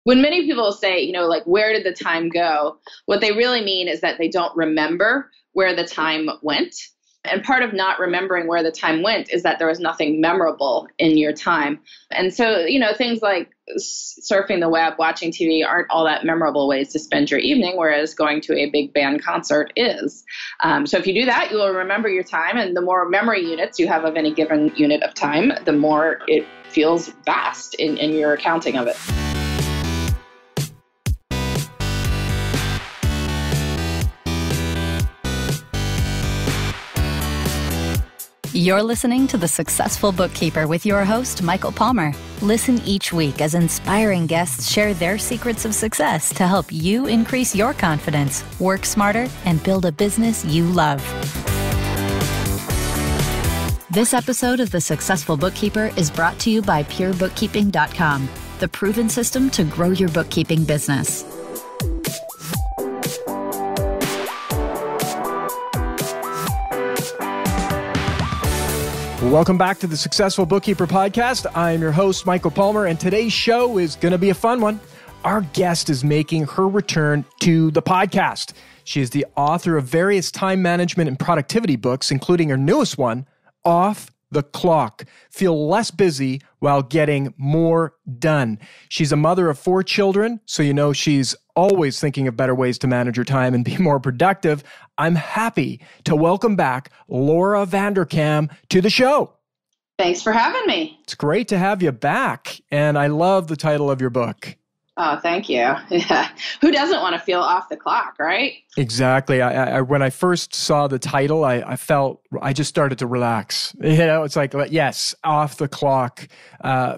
When many people say, like, where did the time go? What they really mean is that they don't remember where the time went. And part of not remembering where the time went is that there was nothing memorable in your time. And so, things like surfing the web, watching TV aren't all that memorable ways to spend your evening, whereas going to a big band concert is. So if you do that, you will remember your time. And the more memory units you have of any given unit of time, the more it feels vast in your accounting of it. You're listening to The Successful Bookkeeper with your host, Michael Palmer. Listen each week as inspiring guests share their secrets of success to help you increase your confidence, work smarter, and build a business you love. This episode of The Successful Bookkeeper is brought to you by PureBookkeeping.com, the proven system to grow your bookkeeping business. Welcome back to the Successful Bookkeeper Podcast. I am your host, Michael Palmer, and today's show is going to be a fun one. Our guest is making her return to the podcast. She is the author of various time management and productivity books, including her newest one, Off the Clock. Feel less busy while getting more done. She's a mother of 4 children, so she's always thinking of better ways to manage her time and be more productive. I'm happy to welcome back Laura Vanderkam to the show. Thanks for having me. It's great to have you back, and I love the title of your book. Oh, thank you. Yeah. Who doesn't want to feel off the clock, right? Exactly. I when I first saw the title, I felt I just started to relax. It's like, yes, off the clock,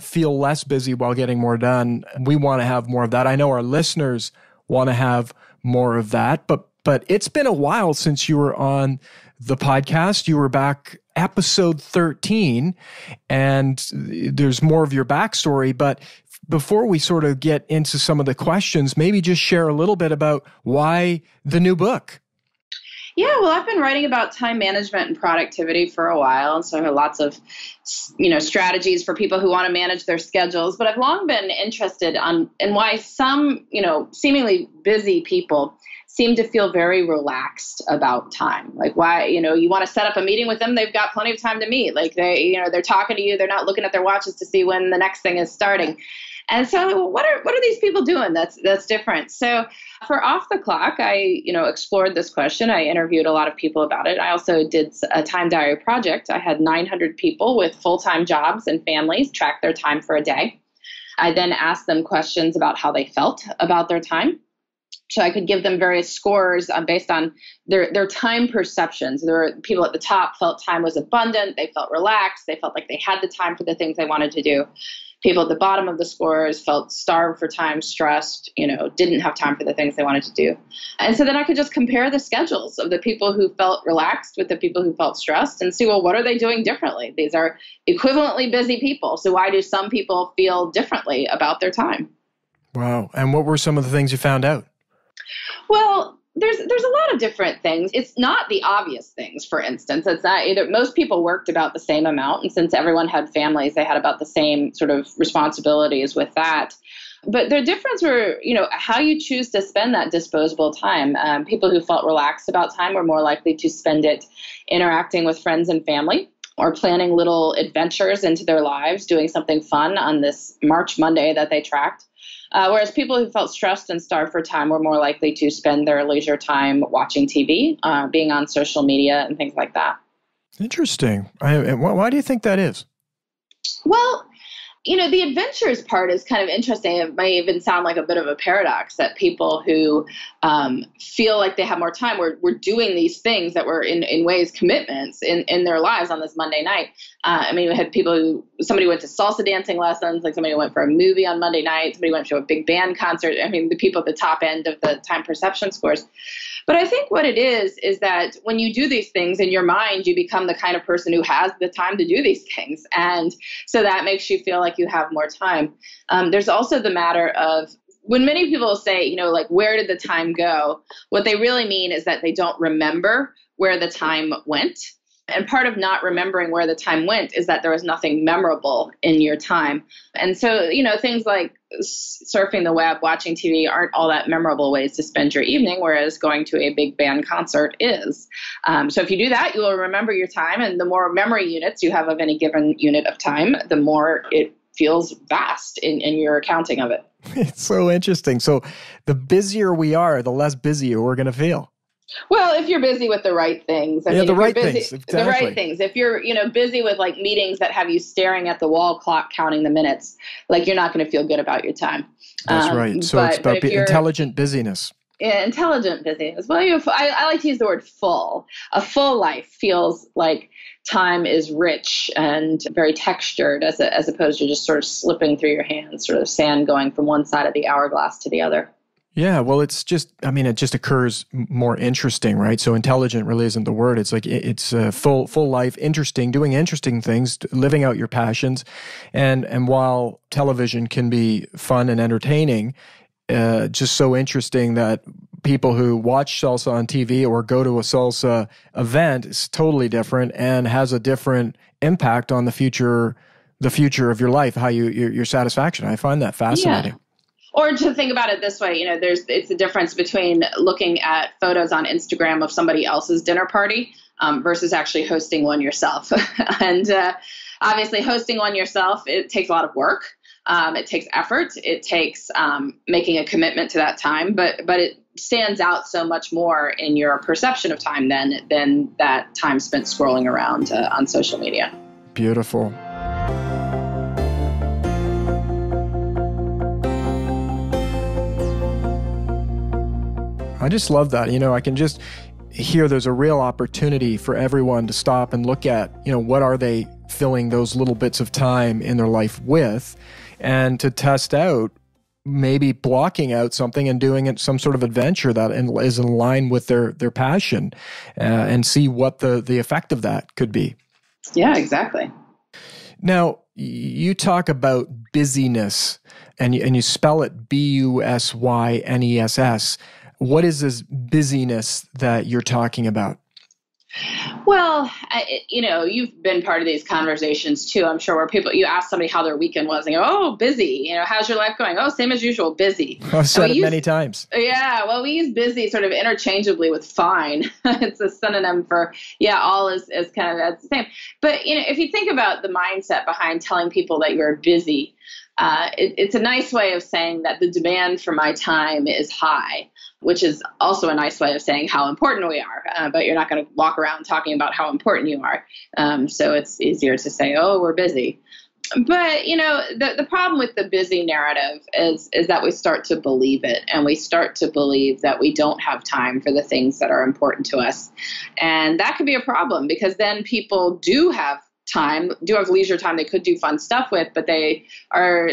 feel less busy while getting more done. We want to have more of that. I know our listeners want to have more of that, but it's been a while since you were on the podcast. You were back episode 13, and there's more of your backstory, but before we sort of get into some of the questions, maybe just share a little bit about why the new book. Yeah, well, I've been writing about time management and productivity for a while. And so I have lots of, strategies for people who want to manage their schedules. But I've long been interested in why some, seemingly busy people seem to feel very relaxed about time. Like why, you want to set up a meeting with them, they've got plenty of time to meet. Like they're talking to you, they're not looking at their watches to see when the next thing is starting. And so what are these people doing that's different? So for Off the Clock, I, explored this question. I interviewed a lot of people about it. I also did a time diary project. I had 900 people with full-time jobs and families track their time for a day. I then asked them questions about how they felt about their time. So I could give them various scores based on their time perceptions. There were people at the top felt time was abundant. They felt relaxed. They felt like they had the time for the things they wanted to do. People at the bottom of the scores felt starved for time, stressed, didn't have time for the things they wanted to do. And so then I could just compare the schedules of the people who felt relaxed with the people who felt stressed and see, well, what are they doing differently? These are equivalently busy people. So why do some people feel differently about their time? Wow. And what were some of the things you found out? Well, there's a lot of different things. It's not the obvious things, for instance. It's not either. Most people worked about the same amount. And since everyone had families, they had about the same sort of responsibilities with that. But the difference were, how you choose to spend that disposable time. People who felt relaxed about time were more likely to spend it interacting with friends and family or planning little adventures into their lives, doing something fun on this March Monday that they tracked. Whereas people who felt stressed and starved for time were more likely to spend their leisure time watching TV, being on social media and things like that. Interesting. Why do you think that is? Well, the adventures part is kind of interesting. It may even sound like a bit of a paradox that people who feel like they have more time were doing these things that were in ways commitments in their lives on this Monday night. We had somebody went to salsa dancing lessons, like somebody went for a movie on Monday night, somebody went to a big band concert. The people at the top end of the time perception scores. But I think what it is that when you do these things in your mind, you become the kind of person who has the time to do these things. And so that makes you feel like you have more time. There's also the matter of when many people say, like, where did the time go? What they really mean is that they don't remember where the time went. And part of not remembering where the time went is that there was nothing memorable in your time. And so, things like surfing the web, watching TV aren't all that memorable ways to spend your evening, whereas going to a big band concert is. So if you do that, you will remember your time, and the more memory units you have of any given unit of time, the more it feels vast in your accounting of it. It's so interesting. So the busier we are, the less busy we're going to feel. Well, if you're busy with the right things, things. Exactly. The right things. If you're, busy with like meetings that have you staring at the wall clock counting the minutes, like you're not going to feel good about your time. That's right. So it's about intelligent busyness. Yeah, intelligent busyness. Well, I like to use the word full. A full life feels like time is rich and very textured, as opposed to just sort of slipping through your hands, sort of sand going from one side of the hourglass to the other. Yeah, well, it just occurs more interesting, right? So intelligent really isn't the word. It's like it's a full life, interesting, doing interesting things, living out your passions. And while television can be fun and entertaining, just so interesting that people who watch salsa on TV or go to a salsa event is totally different and has a different impact on the future of your life, how your satisfaction. I find that fascinating. Yeah. Or to think about it this way, it's the difference between looking at photos on Instagram of somebody else's dinner party versus actually hosting one yourself. And obviously hosting one yourself, it takes a lot of work. It takes effort. It takes making a commitment to that time, but it stands out so much more in your perception of time than that time spent scrolling around on social media. Beautiful. I just love that. I can just hear there's a real opportunity for everyone to stop and look at, what are they filling those little bits of time in their life with, and to test out maybe blocking out something and doing it some sort of adventure that is in line with their passion, and see what the effect of that could be. Yeah, exactly. Now, you talk about busyness, and you spell it BUSYNESS. What is this busyness that you're talking about? Well, you've been part of these conversations too, I'm sure, where you ask somebody how their weekend was and go, oh, busy. How's your life going? Oh, same as usual, busy. I've said it many times. Yeah, well, we use busy sort of interchangeably with fine. It's a synonym for, all is kind of that's the same. But, if you think about the mindset behind telling people that you're busy, it's a nice way of saying that the demand for my time is high, which is also a nice way of saying how important we are. But you're not going to walk around talking about how important you are. So it's easier to say, oh, we're busy. But, the problem with the busy narrative is that we start to believe it, and we start to believe that we don't have time for the things that are important to us. And that could be a problem, because then people do have leisure time they could do fun stuff with, but they are,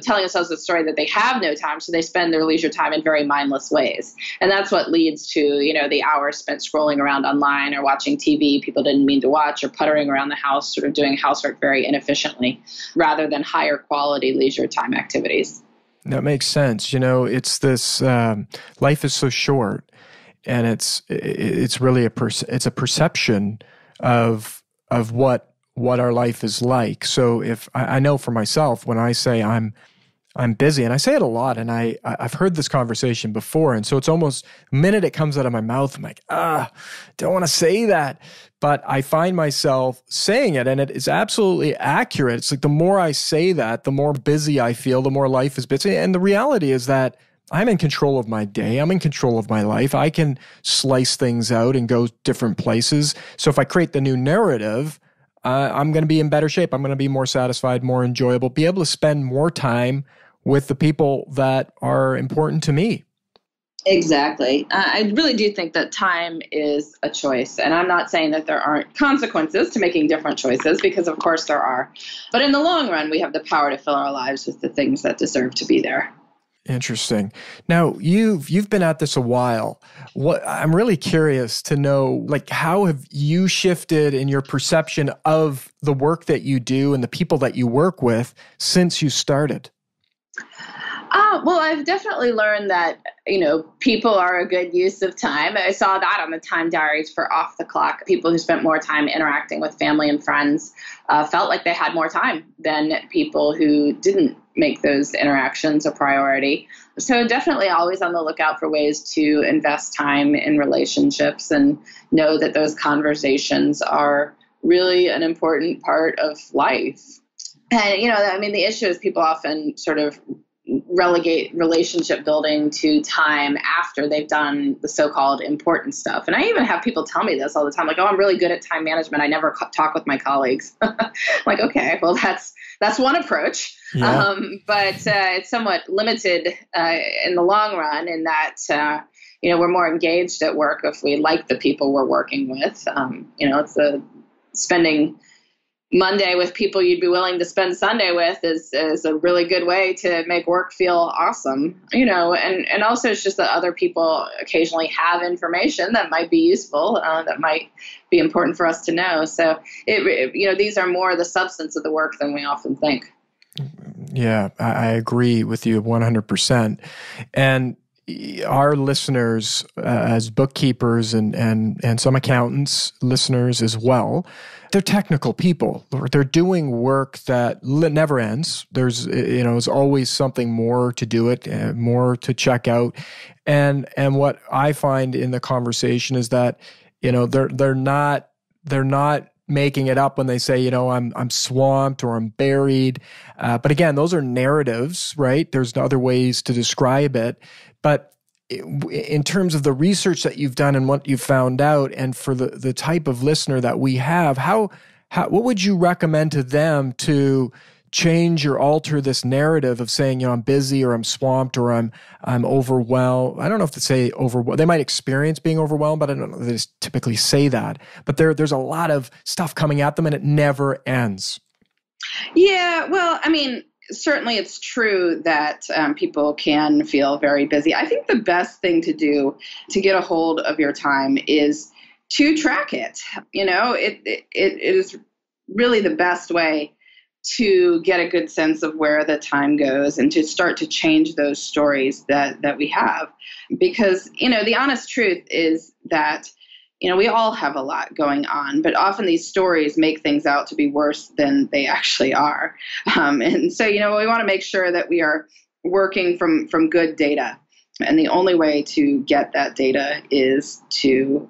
telling themselves the story that they have no time, so they spend their leisure time in very mindless ways. And that's what leads to, the hours spent scrolling around online or watching TV people didn't mean to watch, or puttering around the house, sort of doing housework very inefficiently, rather than higher quality leisure time activities. That makes sense. It's this, life is so short, and it's really a perception of what our life is like. So if I know for myself, when I say I'm busy, and I say it a lot, and I've heard this conversation before, and so it's almost the minute it comes out of my mouth, I'm like, don't want to say that. But I find myself saying it, and it is absolutely accurate. It's like the more I say that, the more busy I feel, the more life is busy. And the reality is that I'm in control of my day. I'm in control of my life. I can slice things out and go different places. So if I create the new narrative, I'm going to be in better shape. I'm going to be more satisfied, more enjoyable, be able to spend more time with the people that are important to me. Exactly. I really do think that time is a choice. And I'm not saying that there aren't consequences to making different choices, because of course there are. But in the long run, we have the power to fill our lives with the things that deserve to be there. Interesting. Now, you've been at this a while. I'm really curious to know, how have you shifted in your perception of the work that you do and the people that you work with since you started? Well, I've definitely learned that, people are a good use of time. I saw that on the time diaries for off the clock. People who spent more time interacting with family and friends felt like they had more time than people who didn't make those interactions a priority. So definitely always on the lookout for ways to invest time in relationships and know that those conversations are really an important part of life. And, the issue is people often sort of relegate relationship building to time after they've done the so-called important stuff. And I even have people tell me this all the time, like, oh, I'm really good at time management. I never talk with my colleagues. Like, okay, well, that's one approach. Yeah. But it's somewhat limited in the long run in that, we're more engaged at work if we like the people we're working with. It's spending Monday with people you'd be willing to spend Sunday with is a really good way to make work feel awesome, and also it's just that other people occasionally have information that might be useful, that might be important for us to know. So these are more the substance of the work than we often think. Yeah, I agree with you 100%. And our listeners, as bookkeepers and some accountants, listeners as well, they're technical people. They're doing work that never ends. There's always something more to do it, more to check out. And what I find in the conversation is that, they're not making it up when they say, I'm swamped or I'm buried. But again, those are narratives, right? There's other ways to describe it. But in terms of the research that you've done and what you've found out, and for the type of listener that we have, what would you recommend to them to change or alter this narrative of saying, I'm busy or I'm swamped or I'm overwhelmed? I don't know if to say overwhelmed. They might experience being overwhelmed, but I don't know if they just typically say that. But there's a lot of stuff coming at them and it never ends. Yeah, well, certainly it's true that people can feel very busy. I think the best thing to do to get a hold of your time is to track it. It is really the best way to get a good sense of where the time goes and to start to change those stories that we have. Because, the honest truth is that we all have a lot going on, but often these stories make things out to be worse than they actually are. And so, we want to make sure that we are working from good data. And the only way to get that data is to,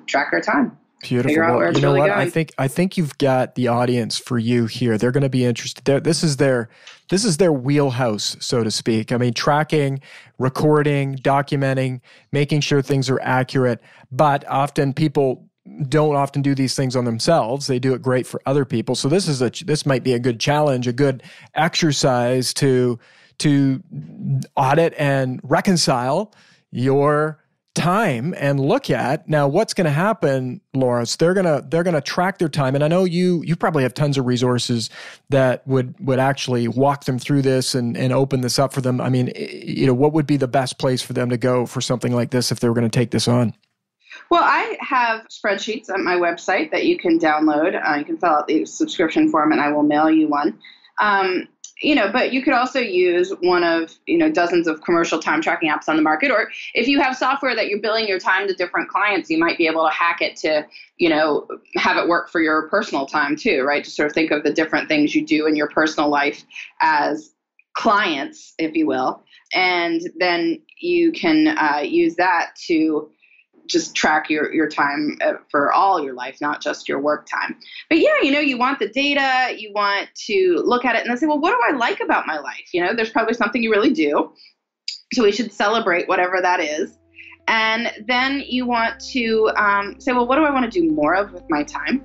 track our time. Beautiful. Figure out where it's really going. I think you've got the audience for you here. They're going to be interested. This is their wheelhouse, so to speak. Tracking, recording, documenting, making sure things are accurate. But often people don't often do these things on themselves. They do it great for other people. So this might be a good challenge, a good exercise to audit and reconcile your time and look at. Now, what's going to happen, Laura, is they're going to track their time. And I know you probably have tons of resources that would actually walk them through this and open this up for them. What would be the best place for them to go for something like this if they were going to take this on? Well, I have spreadsheets on my website that you can download. You can fill out the subscription form and I will mail you one. But you could also use one of, dozens of commercial time tracking apps on the market. Or if you have software that you're billing your time to different clients, you might be able to hack it to, have it work for your personal time too, right? To sort of think of the different things you do in your personal life as clients, if you will. And then you can use that to just track your time for all your life, not just your work time. But yeah, you want the data, you want to look at it and then say, well, what do I like about my life? There's probably something you really do. So we should celebrate whatever that is. And then you want to say, well, what do I want to do more of with my time?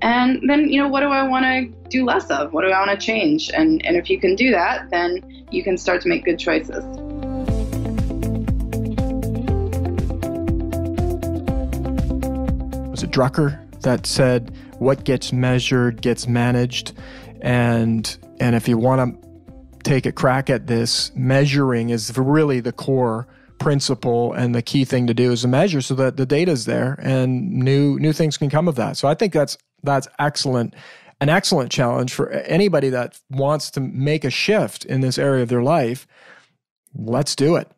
And then, what do I want to do less of? What do I want to change? And if you can do that, then you can start to make good choices. Drucker that said, what gets measured gets managed. And if you want to take a crack at this, measuring is really the core principle, and the key thing to do is to measure so that the data is there and new things can come of that. So I think that's excellent, an excellent challenge for anybody that wants to make a shift in this area of their life. Let's do it.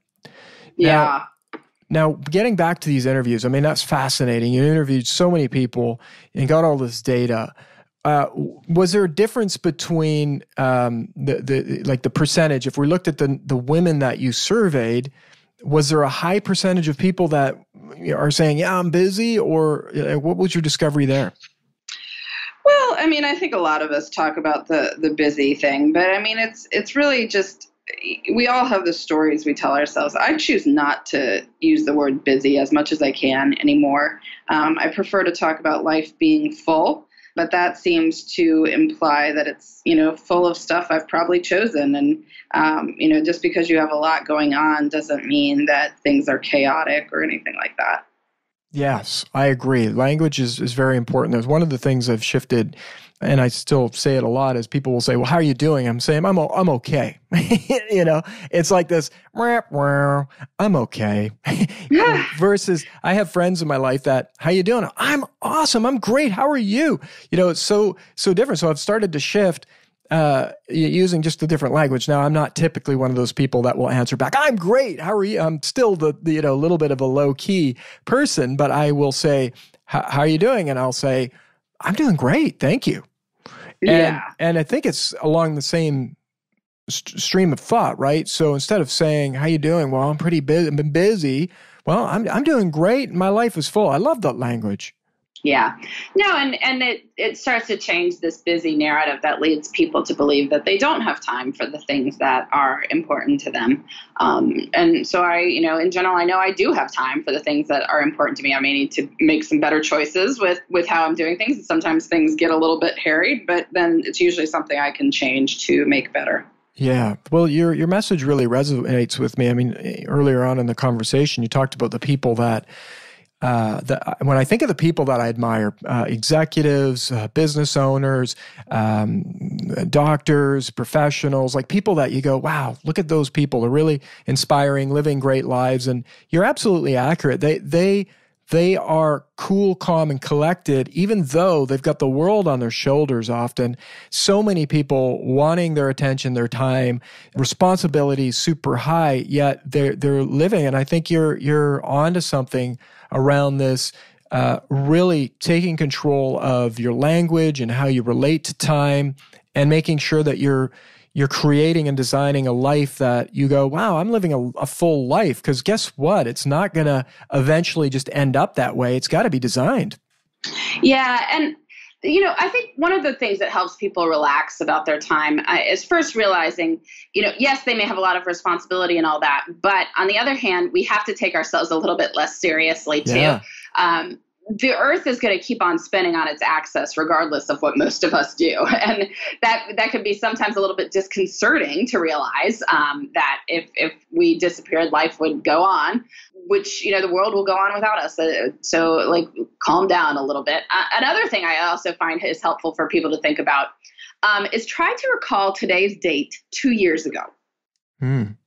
Yeah. Now, getting back to these interviews, that's fascinating. You interviewed so many people and got all this data. Was there a difference between the percentage? If we looked at the women that you surveyed, was there a high percentage of people that are saying, "Yeah, I'm busy," or what was your discovery there? Well, I mean, I think a lot of us talk about the busy thing, but I mean, it's really just, we all have the stories we tell ourselves. I choose not to use the word busy as much as I can anymore. I prefer to talk about life being full, but that seems to imply that it's, full of stuff I've probably chosen. And, just because you have a lot going on doesn't mean that things are chaotic or anything like that. Yes, I agree. Language is very important. There's one of the things I've shifted, and I still say it a lot, is people will say, "Well, how are you doing?" I'm saying, I'm okay. It's like this, I'm okay. Versus I have friends in my life that, "How you doing?" "I'm awesome. I'm great. How are you?" It's so different. So I've started to shift using just a different language. Now, I'm not typically one of those people that will answer back, "I'm great. How are you?" I'm still the little bit of a low key person, but I will say, "How are you doing?" And I'll say, "I'm doing great. Thank you." Yeah. And I think it's along the same stream of thought, right? So instead of saying, "How you doing?" "Well, I'm pretty busy. I've been busy." "Well, I'm doing great. My life is full." I love that language. Yeah. No, and it starts to change this busy narrative that leads people to believe that they don't have time for the things that are important to them. And so in general, I know I do have time for the things that are important to me. I may need to make some better choices with how I'm doing things. Sometimes things get a little bit harried, but then it's usually something I can change to make better. Yeah. Well, your message really resonates with me. I mean, earlier on in the conversation, you talked about the people that when I think of the people that I admire, executives, business owners, doctors, professionals, like people that you go, "Wow, look at those people. They're really inspiring, living great lives." And you're absolutely accurate. They are cool, calm, and collected, even though they've got the world on their shoulders often. So many people wanting their attention, their time, responsibilities super high, yet they're living. And I think you're onto something around this, really taking control of your language and how you relate to time, and making sure that you're creating and designing a life that you go, "Wow, I'm living a full life." Because guess what? It's not going to eventually just end up that way. It's got to be designed. Yeah. And, I think one of the things that helps people relax about their time is first realizing, yes, they may have a lot of responsibility and all that. But on the other hand, we have to take ourselves a little bit less seriously too. Yeah. The earth is going to keep on spinning on its axis, regardless of what most of us do. And that could be sometimes a little bit disconcerting to realize that if we disappeared, life would go on, which, the world will go on without us. So calm down a little bit. Another thing I also find is helpful for people to think about is try to recall today's date 2 years ago. And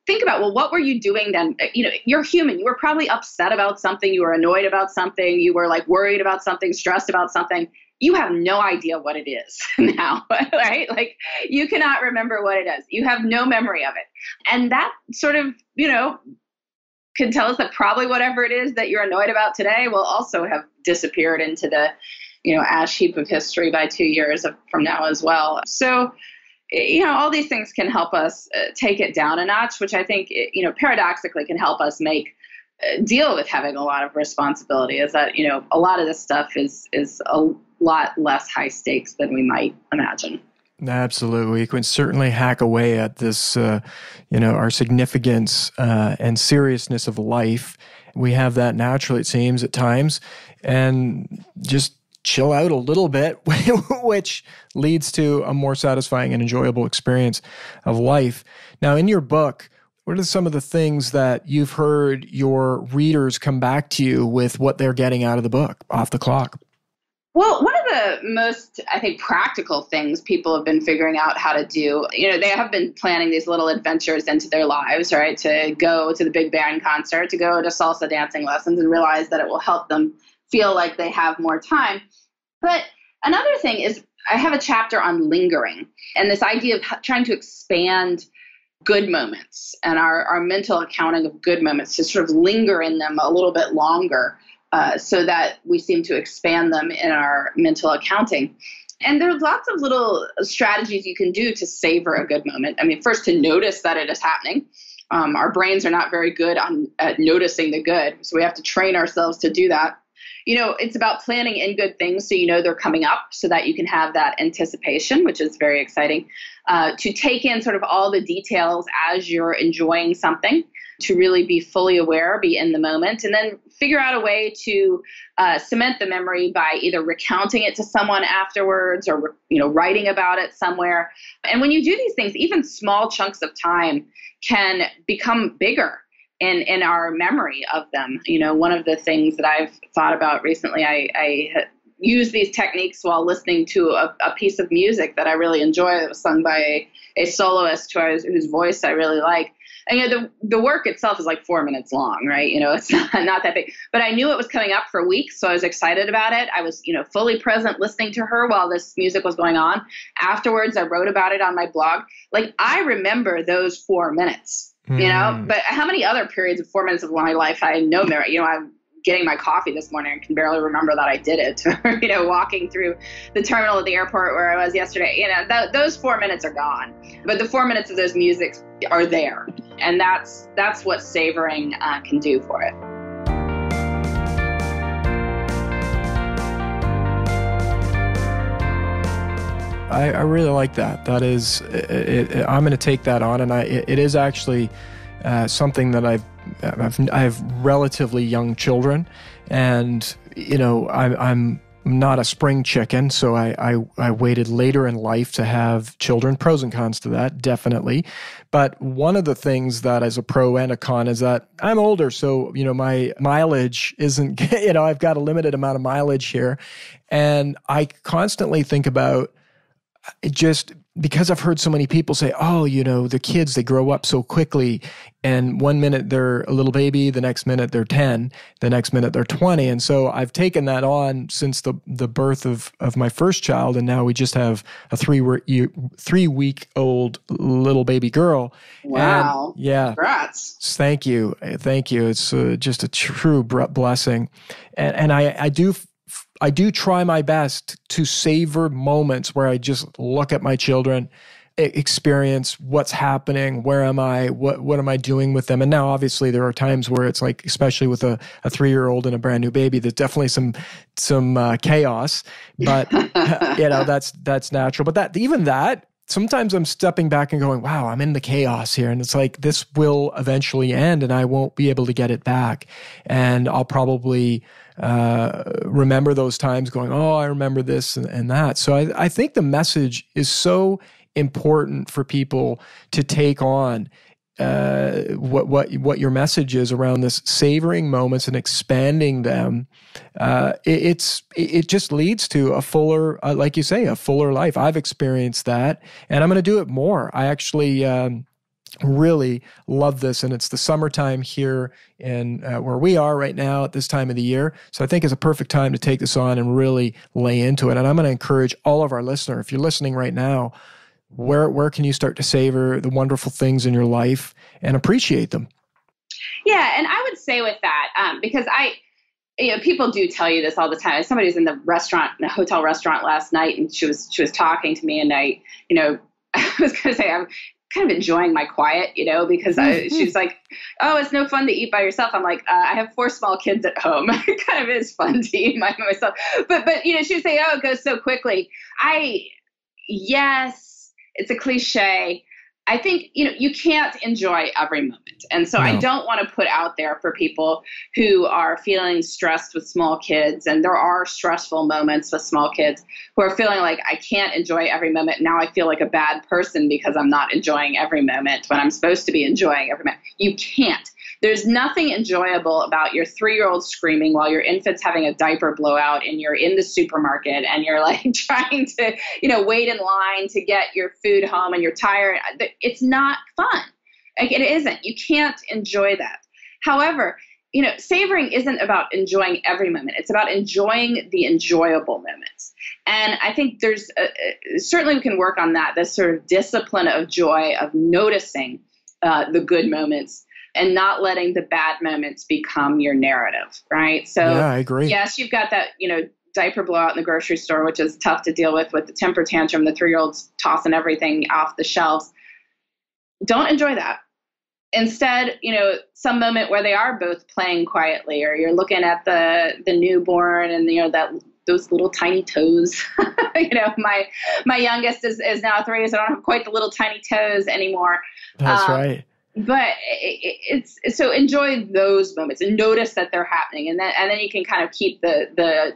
think about, well, what were you doing then? You're human. You were probably upset about something. You were annoyed about something. You were worried about something, stressed about something. You have no idea what it is now, right? You cannot remember what it is. You have no memory of it. And that sort of, can tell us that probably whatever it is that you're annoyed about today will also have disappeared into the, ash heap of history by 2 years from now as well. So, all these things can help us take it down a notch, which I think, paradoxically can help us deal with having a lot of responsibility. Is that, a lot of this stuff is a lot less high stakes than we might imagine. Absolutely. We can certainly hack away at this, our significance and seriousness of life. We have that naturally, it seems, at times, and just chill out a little bit, which leads to a more satisfying and enjoyable experience of life. Now, in your book, what are some of the things that you've heard your readers come back to you with what they're getting out of the book, Off the Clock? Well, one of the most, I think, practical things people have been figuring out how to do, they have been planning these little adventures into their lives, right? To go to the big band concert, to go to salsa dancing lessons, and realize that it will help them feel like they have more time. But another thing is, I have a chapter on lingering and this idea of trying to expand good moments and our mental accounting of good moments, to sort of linger in them a little bit longer. so that we seem to expand them in our mental accounting. And there's lots of little strategies you can do to savor a good moment. I mean, first, to notice that it is happening. Our brains are not very good at noticing the good, so we have to train ourselves to do that. It's about planning in good things so they're coming up so that you can have that anticipation, which is very exciting. To take in sort of all the details as you're enjoying something, to really be fully aware, be in the moment, and then figure out a way to cement the memory by either recounting it to someone afterwards or, writing about it somewhere. And when you do these things, even small chunks of time can become bigger in our memory of them. One of the things that I've thought about recently, I use these techniques while listening to a piece of music that I really enjoy that was sung by a soloist whose voice I really like. And the work itself is like 4 minutes long, right? It's not that big. But I knew it was coming up for weeks, so I was excited about it. I was, fully present listening to her while this music was going on. Afterwards, I wrote about it on my blog. Like, I remember those 4 minutes, But how many other periods of 4 minutes of my life I had no memory? I'm getting my coffee this morning and can barely remember that I did it. Walking through the terminal at the airport where I was yesterday. Those 4 minutes are gone. But the 4 minutes of those musics are there. And that's what savoring can do for it. I really like that. That is, I'm going to take that on, and it is actually something that I have relatively young children, and I'm not a spring chicken, so I waited later in life to have children. Pros and cons to that, definitely. But one of the things that is a pro and a con is that I'm older, so my mileage isn't. I've got a limited amount of mileage here, and I constantly think about just because I've heard so many people say, oh, the kids, they grow up so quickly. And 1 minute they're a little baby, the next minute they're 10, the next minute they're 20. And so I've taken that on since the birth of my first child. And now we just have a 3-week-old little baby girl. Wow. And, yeah. Congrats. Thank you. It's just a true blessing. And I do try my best to savor moments where I just look at my children, experience what's happening, where am I, what am I doing with them. And now obviously there are times where it's like, especially with a 3-year-old and a brand new baby, there's definitely some chaos, but that's natural. But sometimes I'm stepping back and going, wow, I'm in the chaos here. And it's like, this will eventually end and I won't be able to get it back. And I'll probably remember those times going, oh, I remember this and that. So I think the message is so important for people to take on what your message is around this savoring moments and expanding them. It just leads to a fuller, like you say, a fuller life. I've experienced that, and I'm going to do it more. I actually really love this, and it's the summertime here in where we are right now at this time of the year. So I think it's a perfect time to take this on and really lay into it. And I'm going to encourage all of our listeners, if you're listening right now, where can you start to savor the wonderful things in your life and appreciate them? Yeah, and I would say with that, because people do tell you this all the time. Somebody was in the hotel restaurant last night, and she was talking to me, and I was going to say I'm kind of enjoying my quiet, because she's like, oh, it's no fun to eat by yourself. I'm like, I have 4 small kids at home. It kind of is fun to eat by myself. But she would say, oh, it goes so quickly. Yes, it's a cliche. I think, you can't enjoy every moment. And so I don't want to put out there for people who are feeling stressed with small kids, and there are stressful moments with small kids, who are feeling like I can't enjoy every moment. Now I feel like a bad person because I'm not enjoying every moment when I'm supposed to be enjoying every moment. You can't. There's nothing enjoyable about your 3-year-old screaming while your infant's having a diaper blowout and you're in the supermarket and you're like trying to, wait in line to get your food home and you're tired. It's not fun. Like, it isn't. You can't enjoy that. However, savoring isn't about enjoying every moment. It's about enjoying the enjoyable moments. And I think there's certainly we can work on that, this sort of discipline of joy, of noticing the good moments. and not letting the bad moments become your narrative, right? So yeah, I agree. Yes, you've got that, diaper blowout in the grocery store, which is tough to deal with the temper tantrum, the 3-year-old's tossing everything off the shelves. Don't enjoy that. Instead, some moment where they are both playing quietly, or you're looking at the newborn and those little tiny toes. My youngest is now 3, so I don't have quite the little tiny toes anymore. That's right. But it's so enjoy those moments and notice that they're happening, and then you can kind of keep the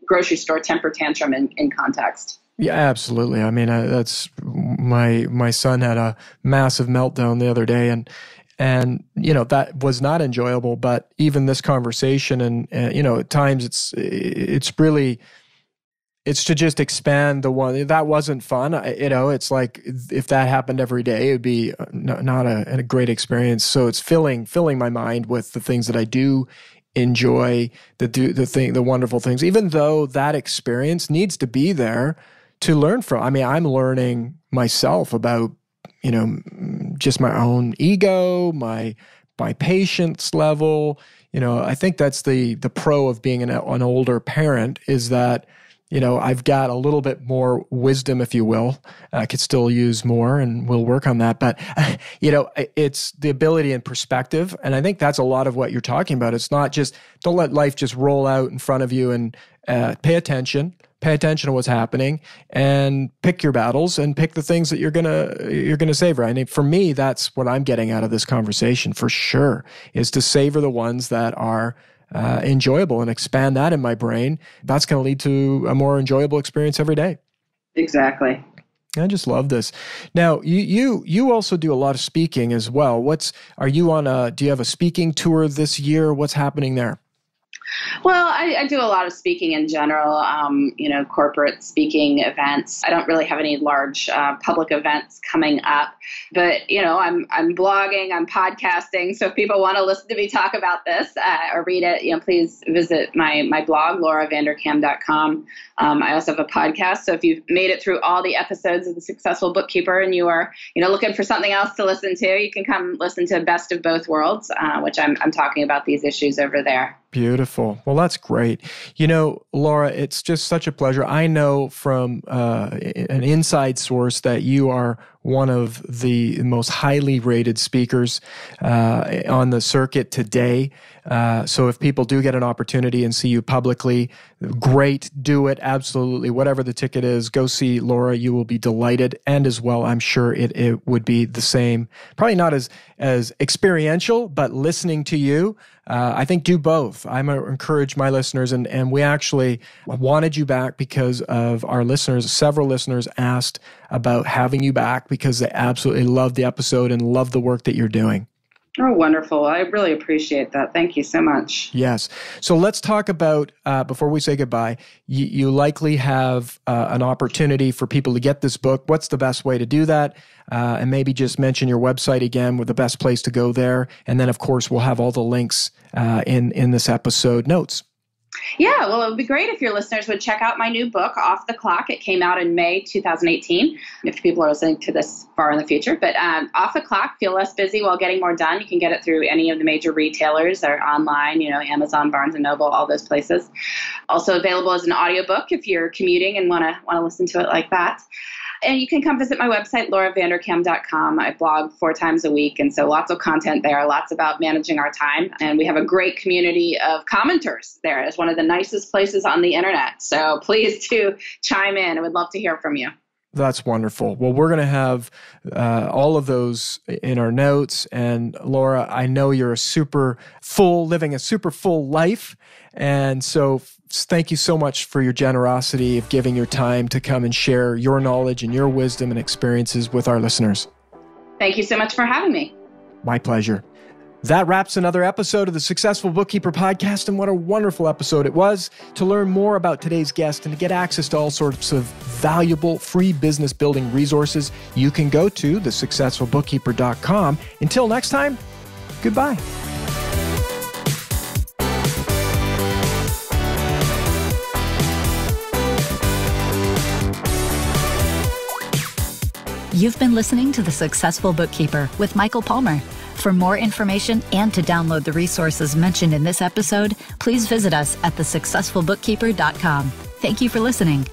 grocery store temper tantrum in context. Yeah, absolutely. I mean, that's my son had a massive meltdown the other day, and that was not enjoyable. But even this conversation, and at times it's really. It's to just expand the one that wasn't fun. It's like if that happened every day, it would be not a great experience. So it's filling my mind with the things that I do enjoy, the wonderful things, even though that experience needs to be there to learn from. I mean, I'm learning myself about, just my own ego, my patience level. I think that's the pro of being an older parent is that, I've got a little bit more wisdom, if you will. I could still use more, and we'll work on that. But, it's the ability and perspective. And I think that's a lot of what you're talking about. It's not just, don't let life just roll out in front of you, and pay attention to what's happening, and pick your battles and pick the things that you're gonna savor. I mean, for me, that's what I'm getting out of this conversation for sure, is to savor the ones that are enjoyable and expand that in my brain. That's going to lead to a more enjoyable experience every day. Exactly. I just love this. Now, you also do a lot of speaking as well. Do you have a speaking tour this year? What's happening there? Well, I do a lot of speaking in general, corporate speaking events. I don't really have any large public events coming up, but, I'm blogging, I'm podcasting. So if people want to listen to me talk about this or read it, please visit my blog, lauravanderkam.com. I also have a podcast. So if you've made it through all the episodes of The Successful Bookkeeper and you are, looking for something else to listen to, you can come listen to Best of Both Worlds, which I'm talking about these issues over there. Beautiful. Well, that's great. Laura, it's just such a pleasure. I know from an inside source that you are one of the most highly rated speakers on the circuit today. So if people do get an opportunity and see you publicly, great, do it. Absolutely. Whatever the ticket is, go see Laura. You will be delighted. And as well, I'm sure it would be the same. Probably not as experiential, but listening to you, I think do both. I'm going to encourage my listeners, and we actually wanted you back because of our listeners. Several listeners asked about having you back because they absolutely loved the episode and love the work that you're doing. Oh, wonderful. I really appreciate that. Thank you so much. Yes. So let's talk about, before we say goodbye, you likely have an opportunity for people to get this book. What's the best way to do that? And maybe just mention your website again with the best place to go there. And then, of course, we'll have all the links in this episode notes. Yeah, well, it would be great if your listeners would check out my new book, Off the Clock. It came out in May 2018, if people are listening to this far in the future. But Off the Clock, Feel Less Busy While Getting More Done. You can get it through any of the major retailers or online, Amazon, Barnes & Noble, all those places. Also available as an audiobook if you're commuting and want to listen to it like that. And you can come visit my website, lauravanderkam.com. I blog 4 times a week, and so lots of content there, lots about managing our time. And we have a great community of commenters there. It's one of the nicest places on the internet. So please do chime in. I would love to hear from you. That's wonderful. Well, we're going to have all of those in our notes. And Laura, I know you're living a super full life. And so thank you so much for your generosity of giving your time to come and share your knowledge and your wisdom and experiences with our listeners. Thank you so much for having me. My pleasure. That wraps another episode of the Successful Bookkeeper Podcast, and what a wonderful episode it was. To learn more about today's guest and to get access to all sorts of valuable free business building resources, you can go to thesuccessfulbookkeeper.com. Until next time, goodbye. You've been listening to The Successful Bookkeeper with Michael Palmer. For more information and to download the resources mentioned in this episode, please visit us at thesuccessfulbookkeeper.com. Thank you for listening.